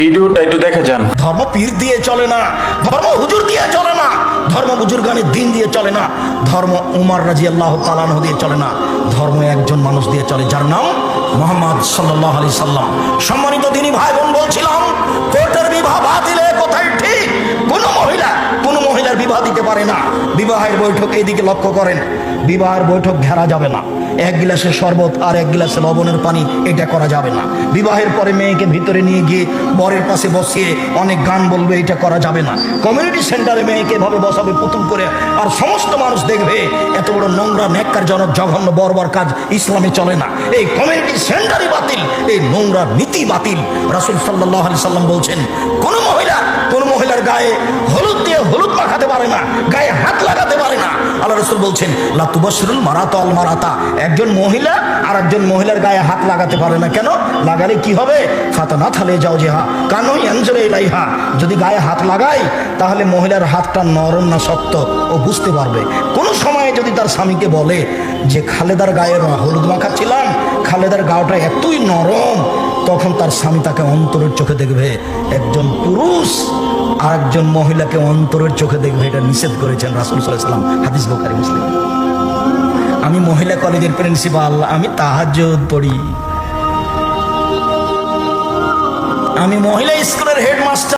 ভিডিওটা একটু দেখে যান। ধর্ম পীর দিয়ে চলে না, ধর্ম হুজুর দিয়ে চলে না, ধর্ম বুজুর্গানের দিন দিয়ে চলে না, ধর্ম উমর রাদিয়াল্লাহু তাআলা আনহু দিয়ে চলে না, ধর্ম একজন মানুষ দিয়ে চলে যার নাম মুহাম্মদ সাল্লাল্লাহু আলাইহি সাল্লাম। সম্মানিত দিনী ভাই বোন, বলছিলাম কোর্টের বিবাহ বাতিলে কোথায় ঠিক? কোন মহিলার বিবাহ দিতে পারে না। বিবাহের বৈঠক এইদিকে লক্ষ্য করেন, বিবাহের বৈঠক ঘেরা যাবে না, এক গিলাসে শরবত আর এক গিলাসে লবণের পানি এটা করা যাবে না। বিবাহের পরে মেয়েকে ভিতরে নিয়ে গিয়ে বরের পাশে বসিয়ে অনেক গান বলবে, এটা করা যাবে না। কমিউনিটি সেন্টারে মেয়েকে এভাবে বসাবে পুতুল করে, আর সমস্ত মানুষ দেখবে। এত বড় নোংরা ন্যাক্কারজনক জঘন্য বর্বর কাজ ইসলামে চলে না। এই কমিউনিটি সেন্টারই বাতিল, এই নোংরা নীতি বাতিল। রাসূল সাল্লাল্লাহু আলাইহি সাল্লাম বলছেন, কোন মহিলার গায়ে হলুদ দিয়ে হলুদ মাখাতে পারে না, গায়ে হাত লাগাতে পারে না। আল্লাহ রাসূল বলছেন, লা তুবাশশিরুল মারাতু আল মারাতা, একজন মহিলা আর একজন মহিলার গায়ে হাত লাগাতে পারে না। কেন? লাগালে কি হবে? ফাতানাত আলাইহি জাওজিহা কানু ইয়ানজুরু ইলাইহা, যদি গায়ে হাত লাগায় তাহলে মহিলার হাতটা নরম না শক্ত ও বুঝতে পারবে। কোন সময়ে যদি তার স্বামীকে বলে যে খালেদার গায়ে হলুদ মাখাচ্ছিলাম, খালেদার গাওটা এতই নরম, তখন তার স্বামী তাকে অন্তরের চোখে দেখবে। একজন পুরুষ আর একজন মহিলাকে অন্তরের চোখে দেখবে, এটা নিষেধ করেছেন রাসূল সাল্লাল্লাহু আলাইহি ওয়াসাল্লাম, হাদিস বুখারী মুসলিম। আমি মহিলা কলেজের প্রিন্সিপাল, আমি তাহাজ্জুদ পড়ি। আমি মহিলা স্কুলের হেডমাস্টার।